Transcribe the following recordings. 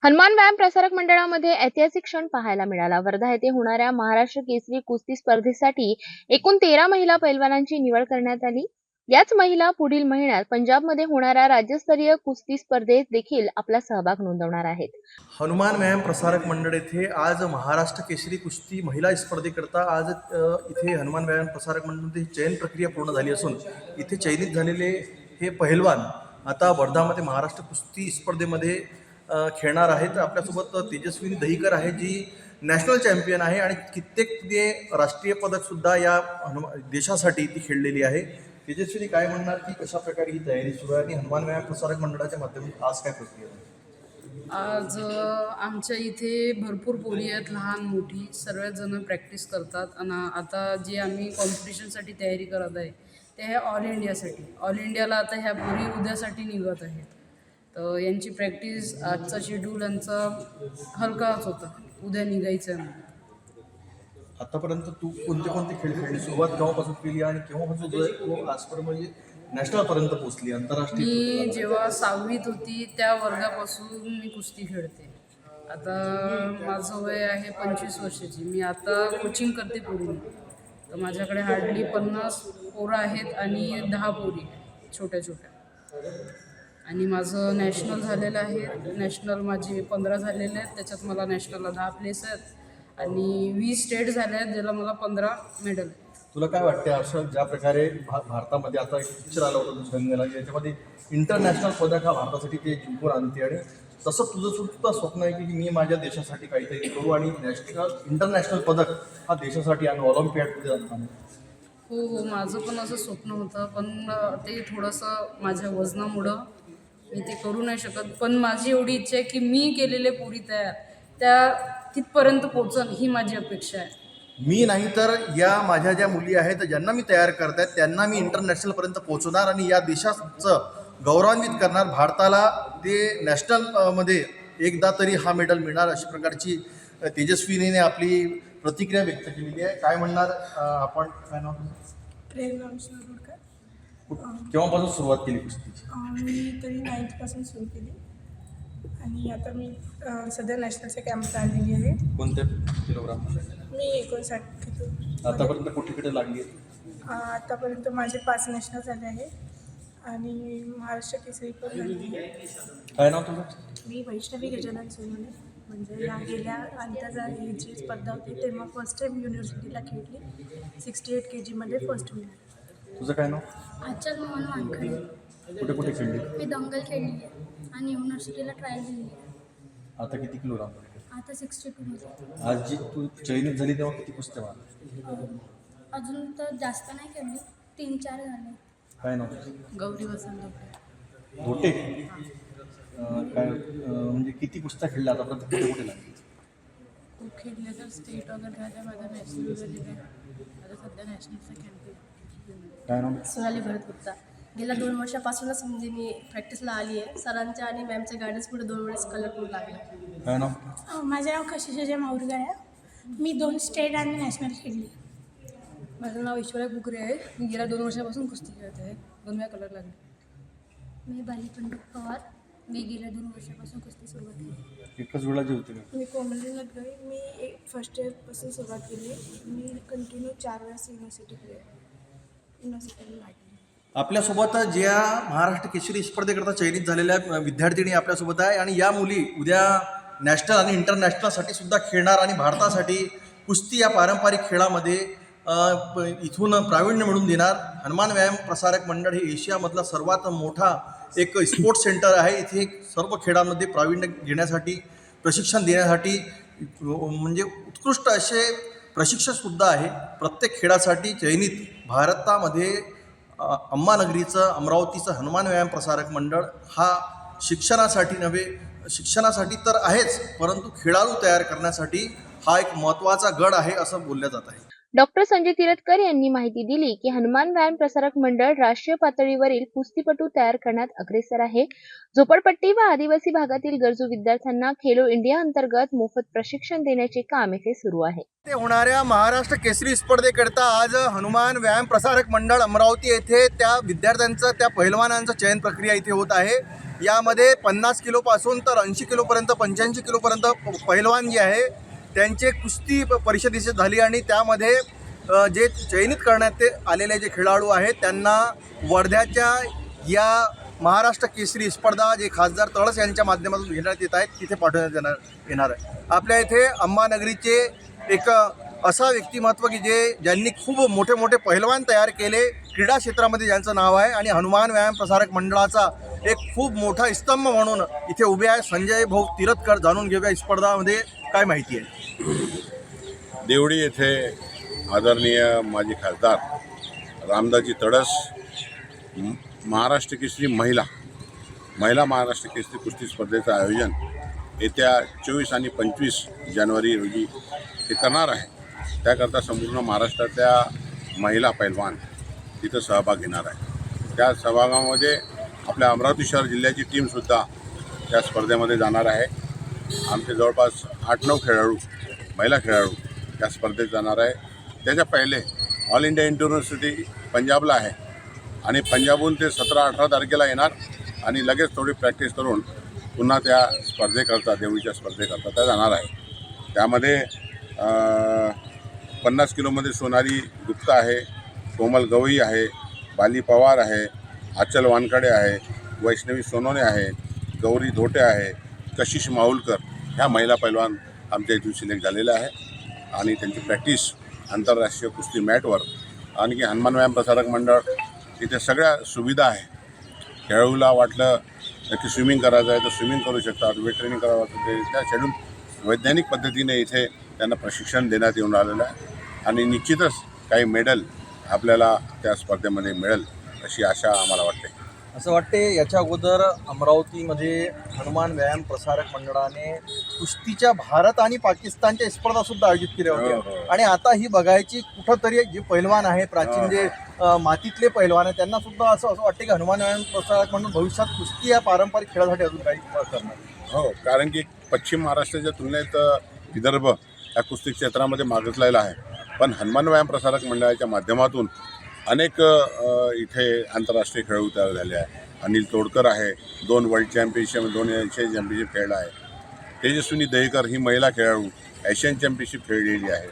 हनुमान व्यायाम प्रसारक मंडळामध्ये ऐतिहासिक क्षण पाहायला मिळाला. वर्धा येथे होणाऱ्या महाराष्ट्र केसरी कुस्ती स्पर्धेसाठी एकूण 13 महिला पैलवानांची निवड करण्यात आली. याच महिला पुढील महिन्यात पंजाबमध्ये होणाऱ्या राज्यस्तरीय कुस्ती स्पर्धेत देखील आपला सहभाग नोंदवणार आहेत. हनुमान व्यायाम प्रसारक मंडळ येथे आज महाराष्ट्र केसरी कुस्ती महिला स्पर्धेकरता आज इथे हनुमान व्यायाम प्रसारक मंडळामध्ये चयन प्रक्रिया पूर्ण झाली असून इथे चयनित झालेले हे पहिलवान आता वर्धामध्ये महाराष्ट्र कुस्ती स्पर्धेमध्ये खेळणार आहेत. आपल्यासोबत तेजस्विनी दहीकर आहे जी नॅशनल चॅम्पियन आहे आणि कित्येक ते राष्ट्रीय पदकसुद्धा या देशासाठी ती खेळलेली आहे. तेजस्विनी काय म्हणणार की कशा प्रकारे ही तयारी सुरू आहे आणि हनुमान व्यायाम प्रसारक मंडळाच्या माध्यमातून आज काय प्रक्रिया आहे? आज आमच्या इथे भरपूर पोरी आहेत, लहान मोठी सर्वजण प्रॅक्टिस करतात. आणि आता जे आम्ही कॉम्पिटिशनसाठी तयारी करत आहे ते आहे ऑल इंडियासाठी. ऑल इंडियाला आता ह्या पोरी उद्यासाठी निघत आहेत. तर यांची प्रॅक्टिस आजचा शेड्यूल यांचा हलकाच होता, उद्या निघायचं आहे. आतापर्यंत तू कोणते कोणते खेळ खेळली, सुरुवात केव्हापासून केली आणि केव्हापासून तू आजपर्यंत म्हणजे नॅशनलपर्यंत पोहोचली, आंतरराष्ट्रीय? मी जेव्हा 6वीत होती त्या वर्गापासून मी कुस्ती खेळते. आता माझं वय आहे 25 वर्षाची. मी आता कोचिंग करते पोरी. तर माझ्याकडे हार्डली 50 पोरं आहेत आणि 10 पोरी आहेत छोट्या छोट्या. आणि माझं नॅशनल झालेलं आहे. नॅशनल माझे 15 झालेले आहेत, त्याच्यात मला नॅशनलला 10 प्लेस आहेत आणि 20 स्टेट झाले आहेत ज्याला मला 15 मेडल आहेत. तुला काय वाटते असं ज्या प्रकारे भारतामध्ये आता एक पिक्चर आला होता दुसऱ्या याच्यामध्ये इंटरनॅशनल पदक हा भारतासाठी ते जिंकून आणते आणि तसं तुझं सुद्धा स्वप्न आहे की मी माझ्या देशासाठी काहीतरी करू आणि इंटरनॅशनल पदक हा देशासाठी आणि ऑलिम्पियाडमध्ये जाणार? हो, माझं पण असं स्वप्न होतं, पण ते थोडंसं माझ्या वजनामुळं मी ते करू नाही शकत. पण माझी एवढी इच्छा आहे की मी केलेले पोरी तयार त्या तिथपर्यंत पोहोचन ही माझी अपेक्षा आहे. मी नाही तर या माझ्या ज्या मुली आहेत ज्यांना मी तयार करत आहेत त्यांना मी इंटरनॅशनलपर्यंत पोहोचवणार आणि या देशाचं गौरवान्वित करणार. भारताला ते नॅशनलमध्ये एकदा तरी हा मेडल मिळणार अशा प्रकारची तेजस्विनीने आपली प्रतिक्रिया व्यक्त केलेली आहे. काय म्हणणार आपण? काय नाव तुझं? प्रेरणा विष्णुरकर. केव्हापासून सुरुवात केली कुस्तीची? मी तरी 9th सुरू केली आणि आता मी सध्या नॅशनलच्या कॅम्पला आलेली आहे. कोणत्या किलोग्राम? मी 59 घेतो. आतापर्यंत कुठे लागली? आतापर्यंत माझे 5 नॅशनल झाले आहे आणि महाराष्ट्र केसरी पण झाली आहे. काय नाव तुझं? मी वैष्णवी गजानन सोनवणे. म्हणजे या गेल्या आंतरराष्ट्रीय जी स्पर्धा होती तेव्हा फर्स्ट टाईम युनिव्हर्सिटीला खेळली. 68 kgमध्ये फर्स्ट मिळाली. तुझं काय नाव? आजच्याच मोहन वानखडे. कुठे खेळली? मी दंगल खेळली आहे आणि युनिव्हर्सिटीला ट्रायल दिली आहे. आता किती किलोग्राम? आता 62 मध्ये. आज जी तू चयनित झाली तेव्हा किती कुस्त्या मारल्या? अजून तर जास्त नाही खेळली, 3-4 झाले. काय नाव? गौरी वसंत धोटे. काय म्हणजे किती कुस्त्या खेळल्या आतापर्यंत, कुठे लागली? खूप खेळले तर स्टेट वगैरे झाल्या, माझा नॅशनल झालेलं आहे. आता सध्या नॅशनलचं खेळते. काय नाव? सोनाली भरत गुप्ता. गेल्या 2 वर्षापासूनच म्हणजे मी प्रॅक्टिसला आली आहे. सरांच्या आणि मॅमच्या गायडन्स पुढे 2 वेळेस कलरफुल लागला. काय नाव? माझं नाव कशिशा माऊरगर आहे. मी 2 स्टेट आणि नॅशनल खेळली. माझं नाव ईश्वरा गुगरे आहे. मी गेल्या 2 वर्षापासून कुस्ती खेळत आहे. 2 वेळा कलर लागले. मी बाली पंडित पवार. मी गेल्या 2 वर्षापासून कुस्ती सुरुवात केली. एकच वेळा जे होते का? मी कोमली नटगळे. मी फर्स्ट इयरपासून सुरुवात केली. मी कंटिन्यू 4 वेळेस युनिव्हर्सिटीला लागली. आपल्यासोबत ज्या महाराष्ट्र केसरी स्पर्धेकरता चयनित झालेल्या विद्यार्थिनी आपल्यासोबत आहे आणि या मुली उद्या नॅशनल आणि इंटरनॅशनलसाठी सुद्धा खेळणार आणि भारतासाठी कुस्ती या पारंपरिक खेळामध्ये इथून प्रावीण्य मिळवून देणार. हनुमान व्यायाम प्रसारक मंडळ हे एशियामधला सर्वात मोठा एक स्पोर्ट्स सेंटर आहे. इथे सर्व खेळांमध्ये प्रावीण्य घेण्यासाठी, प्रशिक्षण देण्यासाठी म्हणजे उत्कृष्ट असे प्रशिक्षकसुद्धा आहे. प्रत्येक खेळासाठी चयनित भारतामध्ये अंबानगरीचं, अमरावतीचं हनुमान व्यायाम प्रसारक मंडळ हा शिक्षणासाठी नव्हे, शिक्षणासाठी तर आहेच, परंतु खेळाडू तयार करण्यासाठी हा एक महत्त्वाचा गड आहे असं बोललं जात आहे. डॉक्टर संजय तिरतकर यांनी माहिती दिली की हनुमान व्यायाम प्रसारक मंडळ राष्ट्रीय पातळीवरील कुस्तीपटू तयार करण्यात अग्रेसर आहे. झोपडपट्टी व आदिवासी भागातील गरजू विद्यार्थ्यांना खेलो इंडिया अंतर्गत मोफत प्रशिक्षण देण्याचे काम येथे सुरू आहे. ते होणाऱ्या महाराष्ट्र केसरी स्पर्धेकरता आज हनुमान व्यायाम प्रसारक मंडळ अमरावती येथे त्या विद्यार्थ्यांचं, त्या पहिलवानांचं चयन प्रक्रिया इथे होत आहे. यामध्ये 50 किलोपासून तर 80 किलोपर्यंत 85 किलोपर्यंत पहिलवान जे आहे त्यांचे कुस्ती परिषदेची झाली आणि त्यामध्ये जे चयनित करण्यात आलेले जे खेळाडू आहेत त्यांना वर्ध्याच्या या महाराष्ट्र केसरी स्पर्धा जे खासदार तळस यांच्या माध्यमातून घेण्यात येत आहेत तिथे पाठवण्यात येणार आहे. आपल्या इथे अंबानगरीचे एक असा व्यक्तिमत्व की ज्यांनी खूप मोठे मोठे पहिलवान तयार केले, क्रीडा क्षेत्रामध्ये ज्यांचं नाव आहे आणि हनुमान व्यायाम प्रसारक मंडळाचा एक खूप मोठा स्तंभ म्हणून इथे उभे आहे संजय भाऊ तिरतकर. जाणून घेऊया स्पर्धामध्ये काय माहिती आहे. देवडी येथे आदरणीय माजी खासदार रामदाजी तडस महाराष्ट्र केसरी महिला महाराष्ट्र केसरी कुस्ती स्पर्धेचं आयोजन येत्या 24 आणि 25 जानेवारी रोजी ते करणार आहे. त्याकरता संपूर्ण महाराष्ट्रातल्या महिला पैलवान तिथं सहभाग घेणार आहे. त्या सहभागामध्ये आपल्या अमरावती शहर जिल्ह्याची टीमसुद्धा त्या स्पर्धेमध्ये जाणार आहे. आमचे जवळपास 8-9 खेळाडू महिला खेळाडू त्या स्पर्धेत जाणार आहे. त्याच्या पहिले ऑल इंडिया युनिव्हर्सिटी पंजाबला आहे आणि पंजाबहून ते 17-18 तारखेला येणार आणि लगेच थोडी प्रॅक्टिस करून पुन्हा त्या स्पर्धेकरता देवळीच्या स्पर्धेकरता त्या जाणार आहे. त्यामध्ये 50 किलोमध्ये सोनाली गुप्ता आहे, कोमल गवई आहे, बाली पवार आहे, आचल वानकडे आहे, वैष्णवी सोनोने आहे, गौरी धोटे आहे, कशिश माहुलकर ह्या महिला पैलवान आमच्या इथून सिलेक्ट झालेल्या आहे आणि त्यांची प्रॅक्टिस आंतरराष्ट्रीय कुस्ती मॅटवर. आणखी हनुमान व्यायाम प्रसारक मंडळ इथे सगळ्या सुविधा आहे. खेळाडूला वाटलं की स्विमिंग करायचं आहे तर स्विमिंग करू शकतात, वेट ट्रेनिंग करावं लागतं त्या शेड्यूल वैज्ञानिक पद्धतीने इथे त्यांना प्रशिक्षण देण्यात येऊन आलेलं आहे आणि निश्चितच काही मेडल आपल्याला त्या स्पर्धेमध्ये मिळेल अशी आशा आम्हाला वाटते. असं वाटते याच्या अगोदर अमरावतीमध्ये हनुमान व्यायाम प्रसारक मंडळाने कुस्तीच्या भारत आणि पाकिस्तानच्या स्पर्धासुद्धा आयोजित केल्या होत्या आणि आता ही बघायची कुठंतरी जे पैलवान आहे प्राचीन जे मातीतले पैलवान आहे त्यांना सुद्धा असं वाटते की हनुमान व्यायाम प्रसारक मंडळ भविष्यात कुस्ती या पारंपरिक खेळासाठी अजून काही करणार. हो, कारण की पश्चिम महाराष्ट्राच्या तुलनेत विदर्भ या कुस्ती क्षेत्रामध्ये मागासलेला आहे. पण हनुमान व्यायाम प्रसारक मंडळाच्या माध्यमातून अनेक इथे आंतरराष्ट्रीय खेळाडू तयार झाले आहे. अनिल तोडकर आहे, 2 वर्ल्ड चॅम्पियनशिप 2 एशियन चॅम्पियनशिप खेळला आहे. तेजस्विनी दहीकर ही महिला खेळाडू एशियन चॅम्पियनशिप खेळलेली आहे.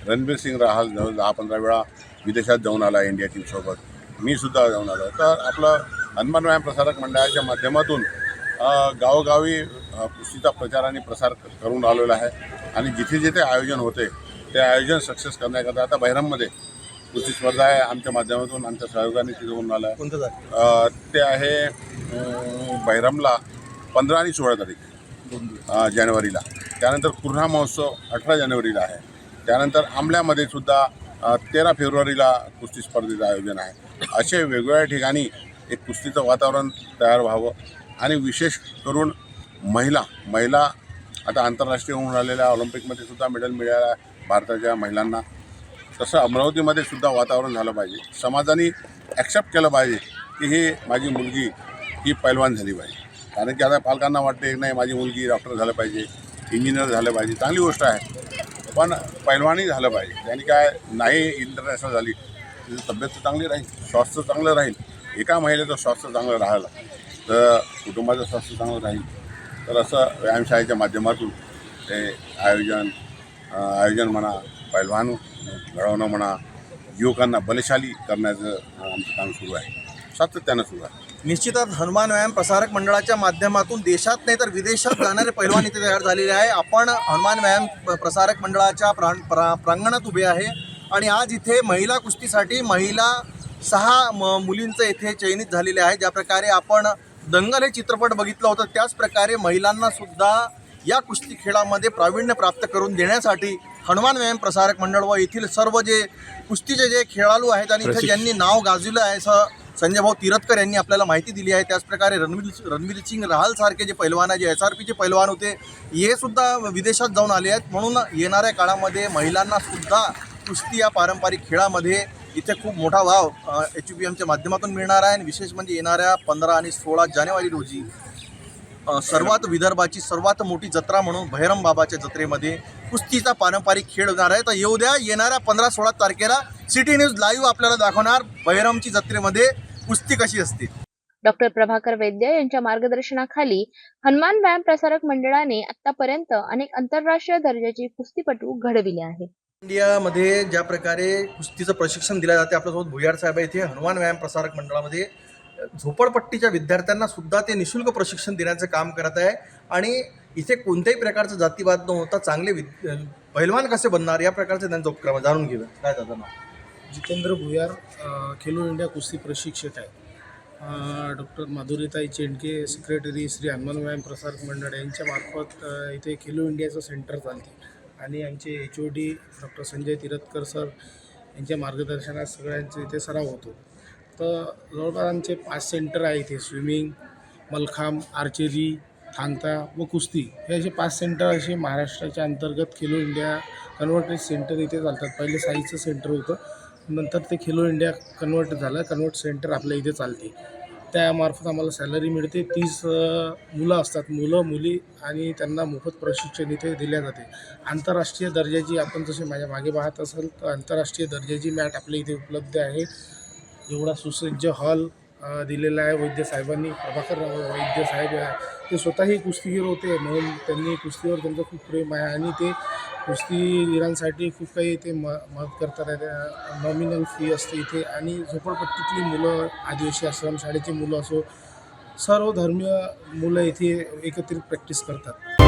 रणबीर सिंग राहल 10-15 वेळा विदेशात जाऊन आला इंडिया टीमसोबत. मी सुद्धा जाऊन आलो. तर आपलं हनुमान व्यायाम प्रसारक मंडळाच्या माध्यमातून गावोगावी कुस्तीचा प्रचार आणि प्रसार करून आलेला आहे आणि जिथे जिथे आयोजन होते ते आयोजन सक्सेस करण्याकरता आता बहिरममध्ये कुस्ती स्पर्धा आहे. आमच्या माध्यमातून आमच्या सहयोगाने तिथे होऊन आला आहे. कोणतं ते आहे बहिरमला 15 आणि 16 तारीख जानेवारीला. त्यानंतर पूर्णा महोत्सव 18 जानेवारीला आहे. त्यानंतर आंबल्यामध्ये सुद्धा 13 फेब्रुवारीला कुस्ती स्पर्धेचं आयोजन आहे. असे वेगवेगळ्या ठिकाणी एक कुस्तीचं वातावरण तयार व्हावं आणि विशेष करून महिला आता आंतरराष्ट्रीय होऊन राहिलेल्या ऑलिम्पिकमध्ये सुद्धा मेडल मिळालं आहे भारताच्या महिलांना. तसं अमरावतीमध्ये सुद्धा वातावरण झालं पाहिजे. समाजाने ॲक्सेप्ट केलं पाहिजे की ही माझी मुलगी ही पैलवान झाली पाहिजे. कारण की आता पालकांना वाटते नाही माझी मुलगी डॉक्टर झालं पाहिजे, इंजिनियर झालं पाहिजे, चांगली गोष्ट आहे, पण पैलवानही झालं पाहिजे. त्यांनी काय नाही इंटरनॅशनल झाली तिची तब्येत चांगली राहील, स्वास्थ्य चांगलं राहील. एका महिलेचं स्वास्थ्य चांगलं राहिलं तर कुटुंबाचं स्वास्थ्य चांगलं राहील. तर असं व्यायामशाळेच्या माध्यमातून ते आयोजन म्हणा, पैलवान घडवणं म्हणा, युवकांना बलशाली करण्याचं आमचं काम सुरू आहे, सातत्यानं सुरू आहे. निश्चितच हनुमान व्यायाम प्रसारक मंडळाच्या माध्यमातून देशात नाही तर विदेशात जाणारे पैलवान इथे तयार झालेले आहे. आपण हनुमान व्यायाम प्रसारक मंडळाच्या प्रांगणात उभे आहे आणि आज इथे महिला कुस्तीसाठी 6 मुलींचं इथे चयनित झालेले आहे. ज्या प्रकारे आपण दंगल हे चित्रपट बघितलं होतं त्याच प्रकारे महिलांना सुद्धा या कुस्ती खेळामध्ये प्रावीण्य प्राप्त करून देण्यासाठी हनुमान व्यायाम प्रसारक मंडळ व येथील सर्व जे कुस्तीचे जे खेळाडू आहेत आणि इथे ज्यांनी नाव गाजवलं आहे असं संजय भाऊ तिरतकर यांनी आपल्याला माहिती दिली आहे. त्याचप्रकारे रणवीर सिंग राहल सारखे जे पैलवान आहे, जे SRPचे पैलवान होते, हे सुद्धा विदेशात जाऊन आले आहेत. म्हणून येणाऱ्या काळामध्ये महिलांना सुद्धा कुस्ती या पारंपरिक खेळामध्ये इथे खूप मोठा वाव HUPMच्या माध्यमातून मिळणार आहे. आणि विशेष म्हणजे येणाऱ्या 15 आणि 16 जानेवारी रोजी विदर्भाची सर्वात मोठी जत्रा म्हणून बहिरम बाबाच्या जत्रेमध्ये कुस्तीचा पारंपरिक खेळ होणार आहे. तर येणाऱ्या 15-16 तारखेला सिटी न्यूज लाईव्ह आपल्याला दाखवणार बहिरमची जत्रेमध्ये कुस्ती कशी असते. डॉक्टर प्रभाकर वैद्य यांच्या मार्गदर्शनाखाली हनुमान व्यायाम प्रसारक मंडळाने आतापर्यंत अनेक आंतरराष्ट्रीय दर्जाची कुस्तीपटू घडविले आहेत. इंडियामध्ये ज्या प्रकारे कुस्तीचं प्रशिक्षण दिलं जाते, आपल्यासोबत भुयार साहेब आहे, इथे हनुमान व्यायाम प्रसारक मंडळामध्ये झोपडपट्टीच्या विद्यार्थ्यांना सुद्धा ते निशुल्क प्रशिक्षण देण्याचं काम करत आहे. आणि इथे कोणत्याही प्रकारचा जातीवाद न होता चांगले पहिलवान कसे बनणार या प्रकारचे त्यांचा उपक्रम जाणून घेऊया. काय त्याचं नाव? जितेंद्र भुयार, खेलो इंडिया कुस्ती प्रशिक्षक आहे. डॉक्टर माधुरीताई चेंडके, सेक्रेटरी श्री हनुमान व्यायाम प्रसारक मंडळ यांच्यामार्फत इथे खेलो इंडियाचं सेंटर चालते आणि आमचे HOD डॉक्टर संजय तिरतकर सर यांच्या मार्गदर्शनात सगळ्यांचे इथे सराव होतो. तर जवळपास आमचे 5 सेंटर आहे इथे. स्विमिंग, मलखांब, आर्चरी, थांगता व कुस्ती हे असे 5 सेंटर असे महाराष्ट्राच्या अंतर्गत खेलो इंडिया कन्व्हर्टेड सेंटर इथे चालतात. पहिले साईचं सेंटर होतं, नंतर ते खेलो इंडिया कन्व्हर्ट झालं. कन्व्हर्ट सेंटर आपल्या इथे चालते. त्यामार्फत आम्हाला सॅलरी मिळते. 30 मुलं असतात, मुलं मुली, आणि त्यांना मोफत प्रशिक्षण इथे दिले जाते. आंतरराष्ट्रीय दर्जाची, आपण जसे माझ्या मागे पाहत असाल तर आंतरराष्ट्रीय दर्जाची मॅट आपल्या इथे उपलब्ध आहे. एवढा सुसज्ज हॉल दिलेला आहे वैद्य साहेबांनी. प्रभाकर वैद्य साहेब ते स्वतःही कुस्तीगीर होते, म्हणून त्यांनी कुस्तीवर त्यांचं खूप प्रेम आहे आणि ते कुस्तीगीरांसाठी खूप काही ते मदत करतात. नॉमिनल फी असते इथे. आणि झोपडपट्टीतली मुलं, आदिवासी आश्रमशाळेची मुलं असो, सर्व धर्मीय मुलं इथे एकत्रित प्रॅक्टिस करतात.